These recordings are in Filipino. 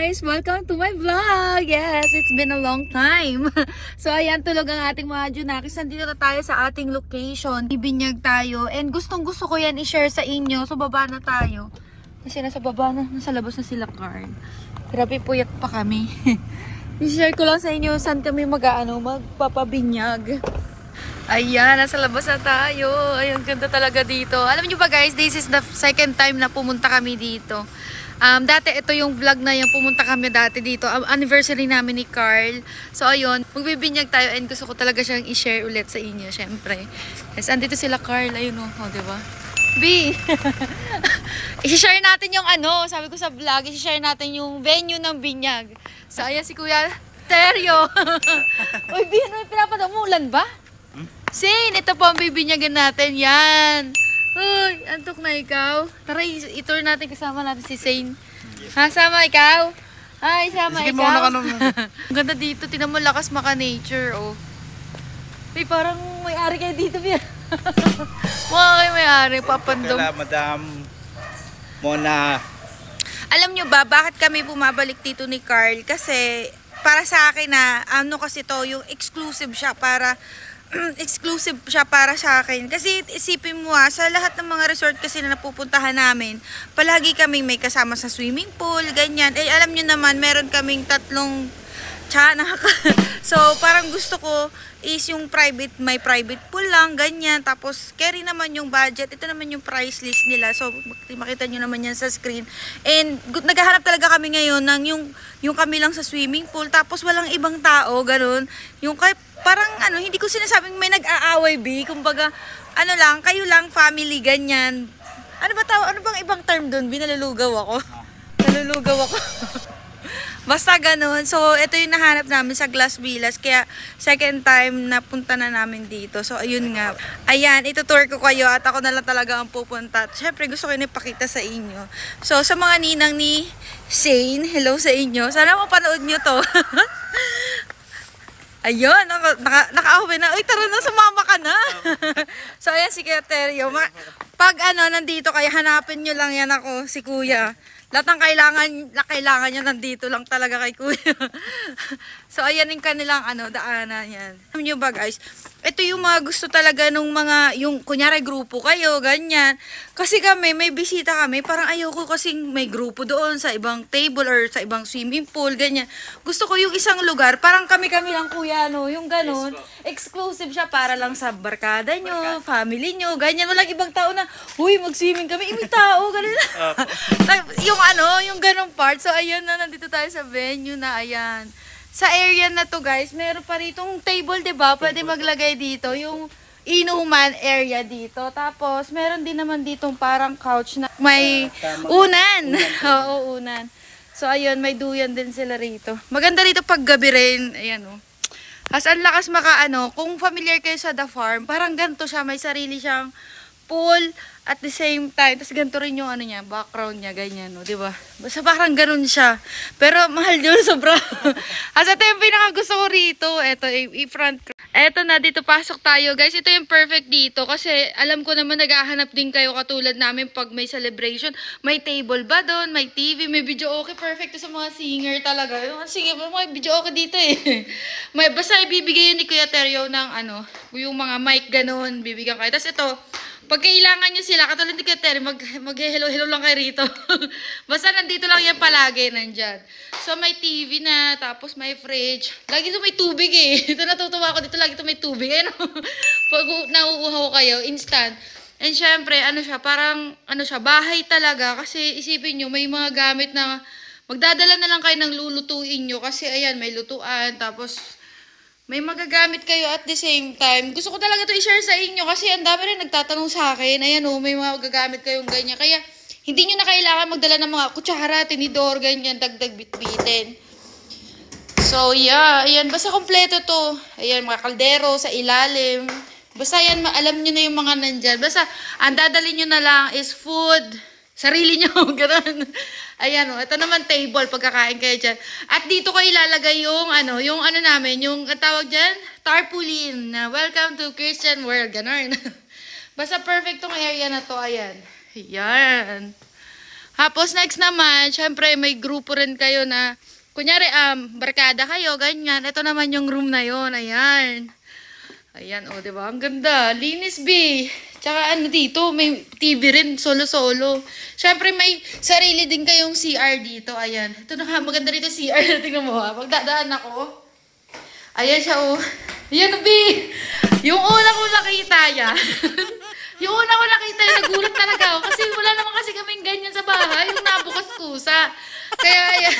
guys! Welcome to my vlog! Yes, it's been a long time. So ayan, tulog ang ating mga Junakis. Nandito na tayo sa ating location. Ibinyag tayo. And gustong gusto ko yan i-share sa inyo. So baba na tayo. Kasi nasa baba na, nasa labas na sila Carl. Grabe puyat pa kami. I-share ko lang sa inyo saan kami magpapabinyag. Ayan, nasa labas na tayo. Ayun, ganda talaga dito. Alam nyo ba guys, this is the second time na pumunta kami dito. Dati ito yung vlog na yung pumunta kami dati dito. Anniversary namin ni Carl. So ayun, magbibinyag tayo and gusto ko talaga siyang i-share ulit sa inyo, syempre. Yes, andito sila Carl, ayun oh, diba? B! I-share natin yung ano, sabi ko sa vlog, i-share natin yung venue ng binyag. So ayan si Kuya Teryo. Uy, B, ano yung pinapadamulan ba? Sin, ito po ang bibinyagan natin, yan. Uy, antok na ikaw. Tara, i-tour natin kasama natin si Zane. Ha, sama ikaw? Ay, sama sige, ikaw. Ang ganda dito, tinan mo lakas maka-nature, oh. Uy, parang may-ari kayo dito, Bia. Mukha kayo may-ari, papandom. Kala, Madam Mona. Alam nyo ba, bakit kami bumabalik dito ni Carl? Kasi, para sa akin na, ano kasi to, yung exclusive siya para sa akin. Kasi isipin mo sa lahat ng mga resort kasi na napupuntahan namin, palagi kaming may kasama sa swimming pool, ganyan. Eh alam nyo naman, meron kaming 3 tiyanak. So parang gusto ko is yung private, may private pool lang, ganyan. Tapos carry naman yung budget. Ito naman yung price list nila. So makita nyo naman yan sa screen. And naghahanap talaga kami ngayon ng yung kami lang sa swimming pool. Tapos walang ibang tao, ganun. Yung parang ano, hindi ko sinasabing may nag-aaway, B. Kumbaga, ano lang, kayo lang, family, ganyan. Ano bang ibang term doon? Binalulugaw ako. Nalulugaw ako. Basta ganun. So, ito yung nahanap namin sa Glass Villas. Kaya, second time na punta na namin dito. So, ayun nga. Ayan, itutour ko kayo at ako na lang talaga ang pupunta. Siyempre, gusto ko yun ipakita sa inyo. So, sa mga ninang ni Zane, hello sa inyo. Sana mapanood nyo to. Ayun, naka-open na. Uy, tara na, sumama ka na. So, ayan si Kuya Teryo. Pag nandito kayo, hanapin nyo lang yan ako, si Kuya. Lahat ng kailangan niya nandito lang talaga kay Kuya. So, ayan yung kanilang daanan yan. Alam nyo ba guys, ito yung mga gusto talaga nung mga, yung kunyari grupo kayo, ganyan. Kasi kami, may bisita kami, parang ayoko kasing may grupo doon sa ibang table or sa ibang swimming pool, ganyan. Gusto ko yung isang lugar, parang kami-kami lang Kuya, yung ganun. Exclusive siya para lang sa barkada nyo, family nyo, ganyan. Walang ibang tao na, huy, mag-swimming kami, may tao, ganun. Yung ganung part. So, ayun na, nandito tayo sa venue na, ayan. Sa area na to, guys, meron pa ritong table, diba? Pwede maglagay dito, yung inuman area dito. Tapos, meron din naman ditong parang couch na may unan. Oo, unan. So, ayun, may duyan din sila rito. Maganda rito pag gabi rin. Ayan, oh. As ang lakas kung familiar kayo sa The Farm, parang ganito siya, may sarili siyang pool at the same time, tapos ganito rin yung background niya, ganyan, no, di ba? Basta parang ganun siya. Pero mahal yun, sobra. Asa ito yung pinakagusto ko rito, eto, i-front ko. Eto na, dito pasok tayo, guys. Ito yung perfect dito kasi alam ko naman naghahanap din kayo katulad namin pag may celebration. May table ba doon? May TV, may video okay. Perfect to sa mga singer talaga. Yung singer, may video okay dito eh. Basta ibibigay yun ni Kuya Teryo ng yung mga mic ganun, bibigyan kayo. Tapos ito, pag kailangan nyo sila, katulad ni Kuya Terry, mag-hello-hello lang kayo rito. Basta nandito lang yan palagi, nandyan. So, may TV na, tapos may fridge. Lagi ito may tubig eh. Ito natutuwa ko dito, lagi ito may tubig. Ayun, pag nauuhaw kayo, instant. And syempre, parang, bahay talaga. Kasi isipin nyo, may mga gamit na, magdadala na lang kayo ng lulutuin nyo. Kasi ayan, may lutuan, tapos, may magagamit kayo at the same time. Gusto ko talaga ito i-share sa inyo kasi ang dami rin nagtatanong sa akin. Ayan may mga magagamit kayong ganyan. Kaya hindi nyo na kailangan magdala ng mga kutsara, tinidor, ganyan, dagdag bitbitin. So yeah, ayan. Basta kompleto to. Ayan, mga kaldero sa ilalim. Basta yan, alam nyo na yung mga nandyan. Basta ang dadali nyo na lang is food. Sarili nyo, gano'n. Ayan ito naman table, pagkakain kayo dyan. At dito ko ilalagay yung namin, yung tawag dyan, tarpaulin. Welcome to Christian World, gano'n. Basta perfect tong area na to, ayan. Ayan. Tapos next naman, syempre may grupo rin kayo na, kunyari, barkada kayo, ganyan. Ito naman yung room na yon. Ayan. Ayan, o, diba? Ang ganda. Linis, B. Tsaka ano dito, may TV rin, solo-solo. Syempre may sarili din kayong CR dito. Ayan. Ito na, maganda rito CR. Tingnan mo ha. Pagdadaan ako. Ayan siya, o. Ayan, B. Yung una ko nakita yan. Yung una ko nakita yan, nagulat talaga ako. Kasi wala naman kasi kaming ganyan sa bahay. Yung nabukas kusa. Kaya, ayan.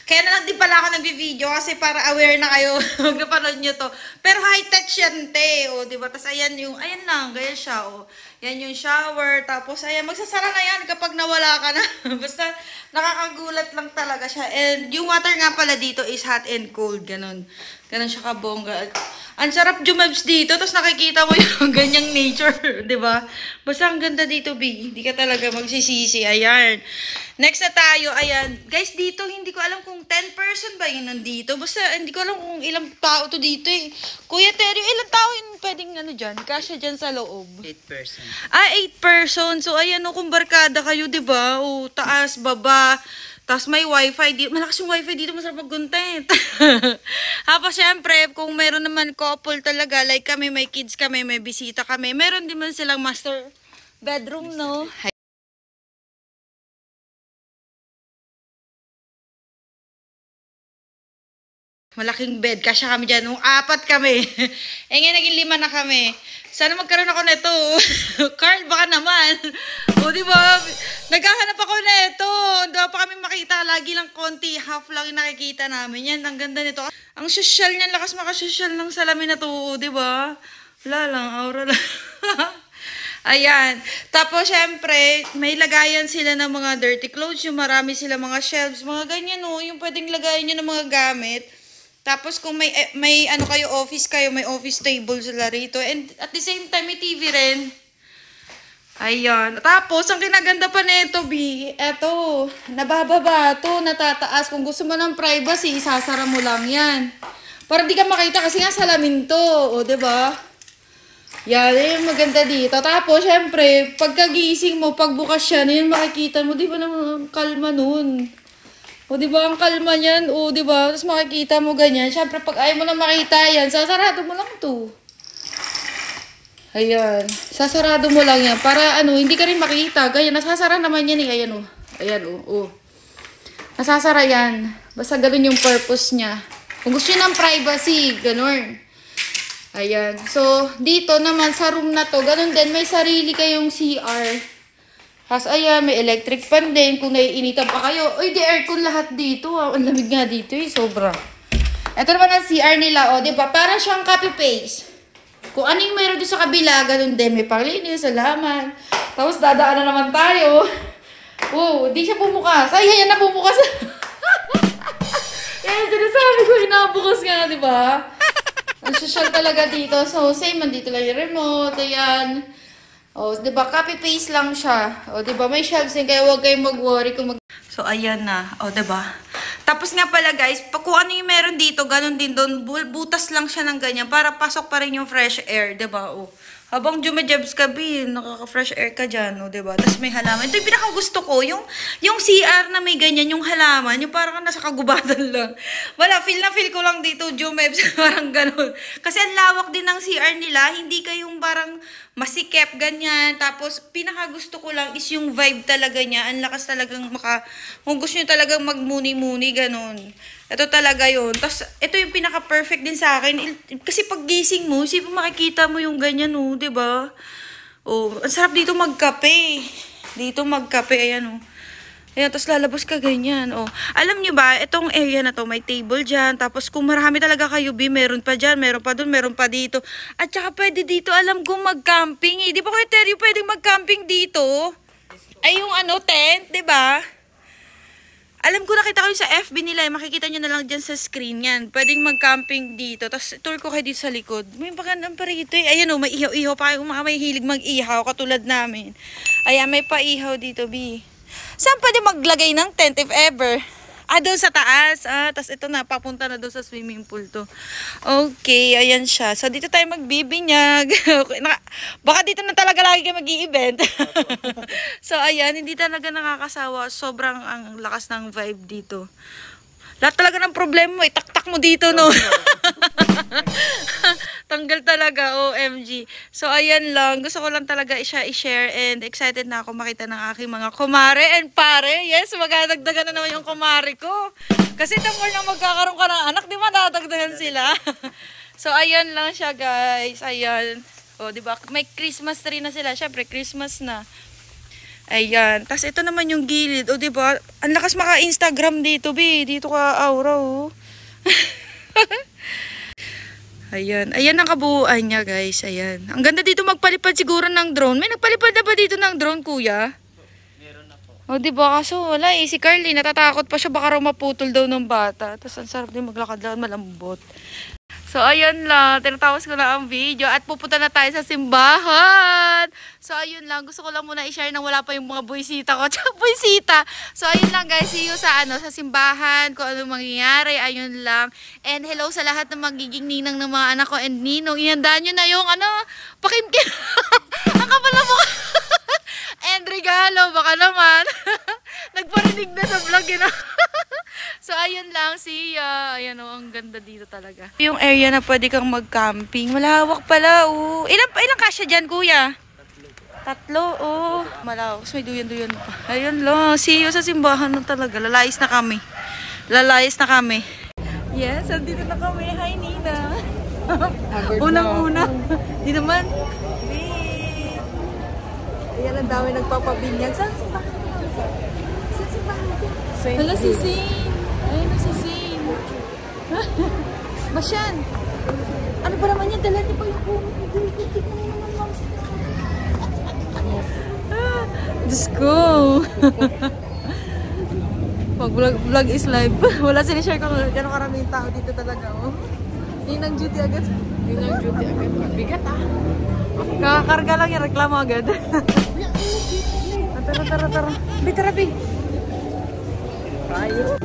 Kaya na lang din pala ako nagbi-video kasi para aware na kayo. Huwag napanood nyo to. Pero high-tech yan, te. O, diba? Tapos ayan yung, ayan lang, ganyan siya. O, yan yung shower. Tapos ayan, magsasara na yan kapag nawala ka na. Basta nakakagulat lang talaga siya. And yung water nga pala dito is hot and cold. Ganon. Ganon siya kabongga. Ang sarap jumabs dito. Tapos nakikita mo yung ganyang nature. Diba? Basta ang ganda dito, B. Hindi ka talaga magsisisi. Ayan. Next na tayo, ayan. Guys, dito, hindi ko alam kung 10 person ba yun nandito. Basta, hindi ko alam kung ilang tao to dito eh. Kuya Terry, ilang tao yung pwedeng ano dyan? Kasya dyan sa loob. 8 person. 8 person. So, ayan o, kung barkada kayo, diba? O, taas, baba. Tapos may wifi dito. Malakas yung wifi dito, masarap mag-content. Tapos, syempre, kung meron naman couple talaga, like kami, may kids kami, may bisita kami, meron din man silang master bedroom, no? Malaking bed. Kasya kami dyan. Nung 4 kami. Eh ngayon naging 5 na kami. Sana magkaroon ako nito. Carl, baka naman. O diba? Naghahanap ako nito. Hindi pa kami makita. Lagi lang konti. Half lang yung nakikita namin. Yan, ang ganda nito. Ang social niyan. Lakas makasosyal ng salamin na to. Diba? Wala lang. Aura lang. Ayan. Tapos, syempre, may lagayan sila ng mga dirty clothes. Yung marami sila mga shelves. Mga ganyan, no? Yung pwedeng lagayan nyo ng mga gamit. Tapos kung may ano kayo, office kayo, may office table sila rito. And at the same time, may TV rin. Ayan. Tapos, ang kinaganda pa nito, B, eto, nabababa to, natataas. Kung gusto mo ng privacy, isasara mo lang yan. Para di ka makita kasi nga salamin to. O, diba? Yan, yung maganda dito. Tapos, syempre, pagkagising mo, pagbukas siya, yun makikita mo, di ba naman kalma nun? O, diba, ang kalma niyan. O, diba, tapos makikita mo ganyan. Siyempre, pag ayaw mo na makita yan, sasarado mo lang to. Ayan. Sasarado mo lang yan. Para, ano, hindi ka rin makita. Ganyan, nasasara naman yan eh. Ayan, o. Ayan, o. Nasasara yan. Basta ganun yung purpose niya. Kung gusto nyo ng privacy, ganun. Ayan. So, dito naman, sa room na to, ganun din, may sarili kayong CR. Tapos, ayan, may electric fan din. Kung naiinitan pa kayo. Uy, di aircon lahat dito. Ang lamig nga dito eh. Sobra. Ito naman ang CR nila. O, diba? Para siyang copy-paste. Kung ano yung meron doon sa kabila, ganun din. May panglinis, salaman. Tapos, dadaan na naman tayo. Oh, di siya bumukas. Ay, ayan na bumukas. Yan, sinasabi ko, inabukas nga, diba? Ang social talaga dito. So, same, mandito lang yung remote. Ayan. O, diba, copy-paste lang siya. O, diba, may shelves din, kaya huwag kayong mag-worry kung So, ayan na. O, diba? Tapos nga pala, guys, kung ano yung meron dito, ganun din doon, butas lang siya ng ganyan para pasok pa rin yung fresh air, diba? O, habang jumajabs ka, nakaka-fresh air ka dyan, o, diba? Tapos may halaman. Ito yung pinakagusto ko, yung CR na may ganyan, yung halaman, yung parang nasa kagubatan lang. Wala, feel na feel ko lang dito, jumebs, parang ganun. Kasi ang lawak din ng CR nila, hindi kayong parang masikip, ganyan. Tapos, pinakagusto ko lang is yung vibe talaga niya. Ang lakas talagang kung gusto nyo talagang magmuni-muni, ganun. Ito talaga yun. Tapos, ito yung pinaka-perfect din sa akin. Kasi pag gising mo, makikita mo yung ganyan, oh, diba? Oh, ang sarap dito magkape. Dito magkape, ayan, oh. Ayan, tapos lalabas ka ganyan, oh. Alam nyo ba, itong area na to, may table dyan. Tapos kung marami talaga kayo, meron pa dyan, meron pa dun, meron pa dito. At saka pwede dito, alam kong mag-camping, eh. Di ba kayo, Terry, pwedeng mag-camping dito? Ay, yung ano, tent, di ba? Alam ko, nakita ko yung sa FB nila, makikita nyo na lang dyan sa screen yan. Pwedeng mag-camping dito. Tapos, tour ko kayo dito sa likod. May pagandang pa rito, eh. Ayan, oh, may ihaw-ihaw pa kayo, mga may hilig mag-ihaw, katulad namin. Ayan, may pa-ihaw dito, B. Saan pwede maglagay ng tent if ever? Doon sa taas. Tas ito na, papunta na doon sa swimming pool to. Okay, ayan siya. So, dito tayo magbibinyag. Okay, baka dito na talaga lagi kayo mag-i-event. So, ayan, hindi talaga nakakasawa. Sobrang ang lakas ng vibe dito. Lahat talaga ng problema mo, itaktak mo dito, no? Tanggal talaga, OMG. So, ayan lang. Gusto ko lang talaga siya i-share and excited na ako makita ng aking mga kumare and pare. Yes, magdagdagan na naman yung kumare ko. Kasi the more na magkakaroon ka ng anak, di ba nadagdagan sila? So, ayan lang siya, guys. Ayan. O, di ba? May Christmas tree na sila. Syempre, Christmas na. Ayan. Tapos ito naman yung gilid. O, diba? Ang lakas maka-Instagram dito, be. Dito ka aura, oh. Ayan. Ayan ang kabuuan niya, guys. Ayan. Ang ganda dito magpalipad siguro ng drone. May nagpalipad na ba dito ng drone, kuya? Meron na po. O, diba? Kaso, wala eh. Si Carly, natatakot pa siya. Baka raw maputol daw ng bata. Tapos, ang sarap din maglakad lang, malambot. So, ayan lang. Tinatapos ko na ang video. At pupunta na tayo sa simbahan. So, ayun lang. Gusto ko lang muna i-share na wala pa yung mga buwisita ko. Tsaka buwisita. So, ayun lang guys. See you sa, sa simbahan. Kung ano mangyayari. Ayun lang. And hello sa lahat ng magiging ninang ng mga anak ko and ninong. Ihandaan nyo na yung, pakimkim. Ang kapal na mukha. And regalo. Baka naman. Nagparinig na sa vlog yun. So, ayun lang, see ya. Ayan o, ang ganda dito talaga. Yung area na pwede kang mag-camping. Malawak pala, oh. Ilang kasya dyan, kuya? Tatlo, oh. Malawak. May duyan-duyan pa. Ayun lang, see you sa simbahan na talaga. Lalayas na kami. Lalayas na kami. Yes, andito na kami. Hi, Nina. Unang-una. Di naman. Wait. Ayan, ang dami nagpapabinyag. Saan simbahan? Saan simbahan? Hala, si Zane. Ayun na si Zane. Masyan. Ano ba naman yan? Dala niyo pa yung Diyos ko. Pag vlog is live. Wala sinishare ko kung gano'ng karaming tao dito talaga. Oh. Ninang duty agad. Ninang duty agad. Bigat ah. Kakakarga lang yung reklamo agad. Tara. Tara, Bi. Tayo.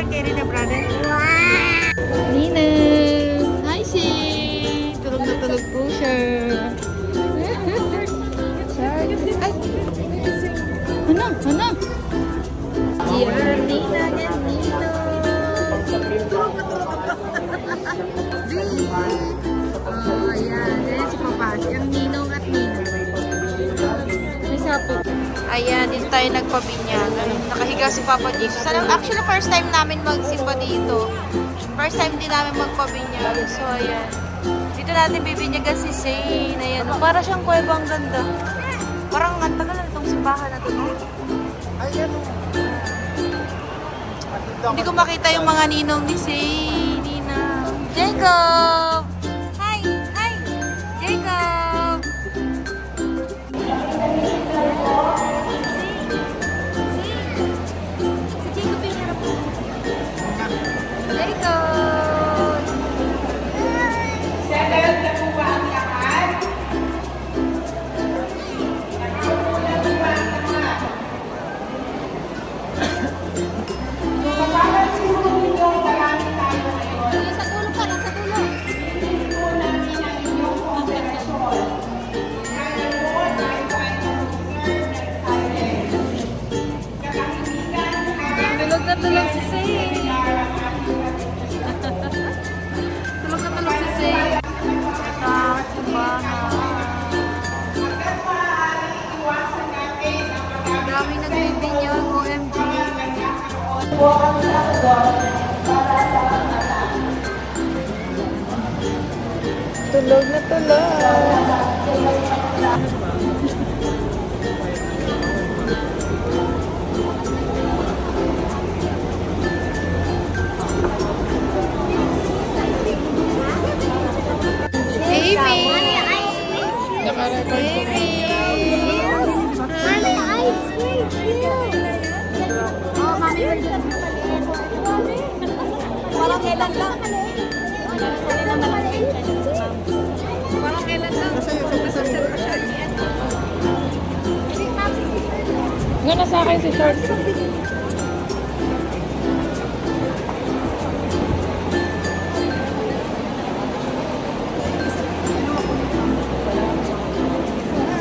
Carry the brother. Nina. Hi, Shay. Tulog na tulog po siya. Ay. Ano? Yan, Nina. Yan, Nino. Tulog na tulog ako. Ayan. Ayan si Papa. Yung Ninong at Nina. May sapo. Ayan, dito tayo nagpabinyag. Nakahiga si Papa Jesus. Actually, first time namin magsimba dito. First time din namin magpabinyag. So, ayan. Dito natin bibinyagan si Zane. Ayan. Para siyang kuweba, ang ganda. Parang ang tagal na itong simbahan na ito, no? Ayan. Hindi ko makita yung mga ninong ni Zane. Nina. Jacob! Hi! Jacob! Tulog si Zane. Tulog si Zane. Ito ang simbahan. Daming nagbibinyag, OMG. Tulog na tulog. Parang kailan lang. Parang kailan Nga na sa akin si short.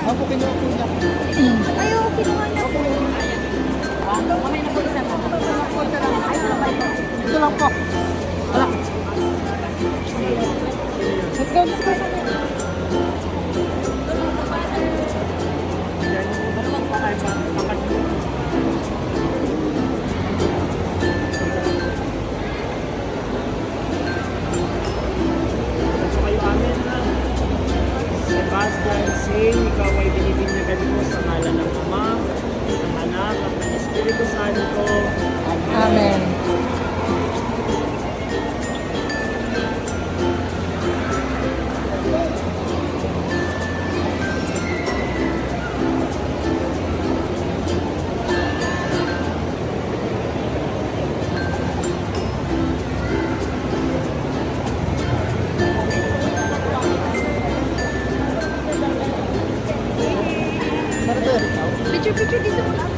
Ako kinuha ko niya. Ayaw, kinuha niya po. Ito lang po. Wala. Let's go, let's go. Kayo amin na. Sebastian Singh, ikaw ay binibinyagan ko sa ngalan ng Ama, ng Anak, at ng Espiritu Santo. Amen. Picture dito mo lang.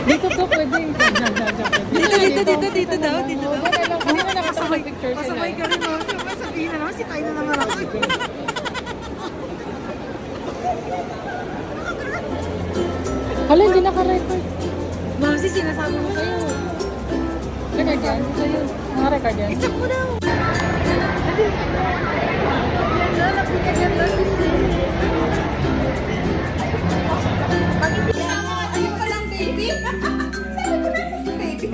Dito to pwede. Dito daw. Hindi na nakasabay picture sila. Masabay ka rin, no? Sabihin na naman, sitayin na naman ako. Hala, hindi naka-record. Masi, sinasabi mo sa'yo. Record yan? Sa'yo. Naka-record yan? Isa ko daw. Ayun pa lang, baby. Sabi ko na si baby.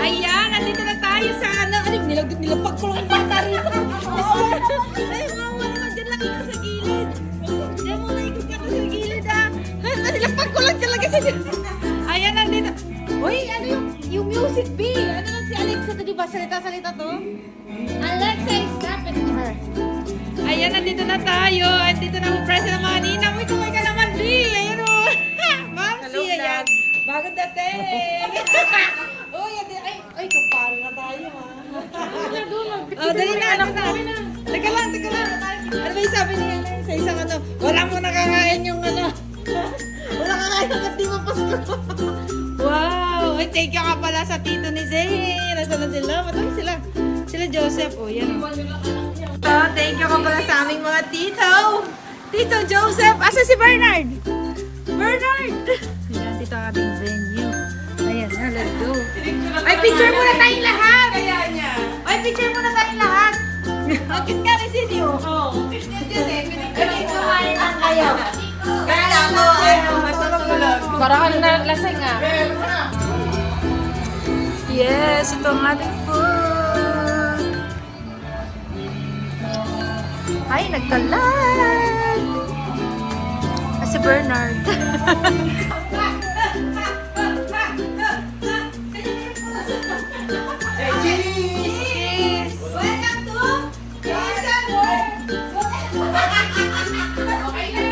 Ayan, nandito na tayo sa ano. Nilapag ko lang yung bata rito. Ay, mawa naman. Diyan lang ito sa gilid. Diyan mo na ikot ka sa gilid, ah. Nilapag ko lang talaga sa dyan. Ayan, nandito. Uy, ano yung music, B? Ano lang si Alexa to, di ba? Salita-salita to? Alexa is happening to her. Ayan, nandito na tayo. At dito na po present ng mga ninang. Uy, kumay ka naman, B. Ayan o. Mamsi, ayan. Bagong dating. Uy, ay, kumpara na tayo, ha. Oh, dali na, anak na. Teka lang. Ano ba yung sabi niya sa isang ano? Wala mo nakakain yung ano. Wala kakain hanggat di mapasko. Wow! Ay, thank you ka pala sa tito ni Zay. Nasaan na sila? Matang sila. Sila Joseph. O, yan. So, thank you ka pala sa aming mga tito. Tito Joseph. Asa si Bernard? Bernard! Ayan, dito ang ating venue. Ayan na, let's go. Ay, picture muna tayong lahat. Kaya niya. Ay, picture muna tayong lahat. Bakit ka rin sinyo? Oo. Kumain lang kayo. Kaya mo, matutulog. Parang ano na lasing ah. Yes, ito ang ating food. Ay, nagkalat. Si Bernard. Cheese! Welcome to Jason World! Okay na.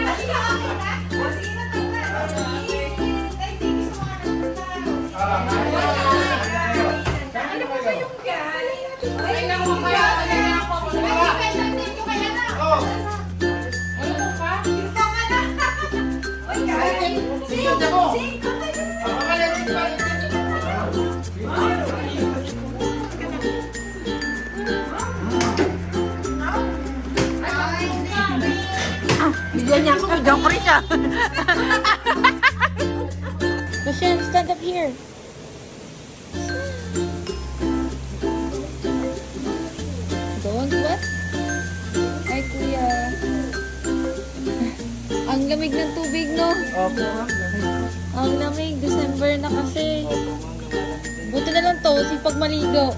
Bigyan niya ako, bigyan ko rin siya. Michelle, stand up here. Don't what? Ay, kuya. Ang lamig ng tubig, no? Opo. Ang lamig. December na kasi. Buti na lang to, sipag maligo.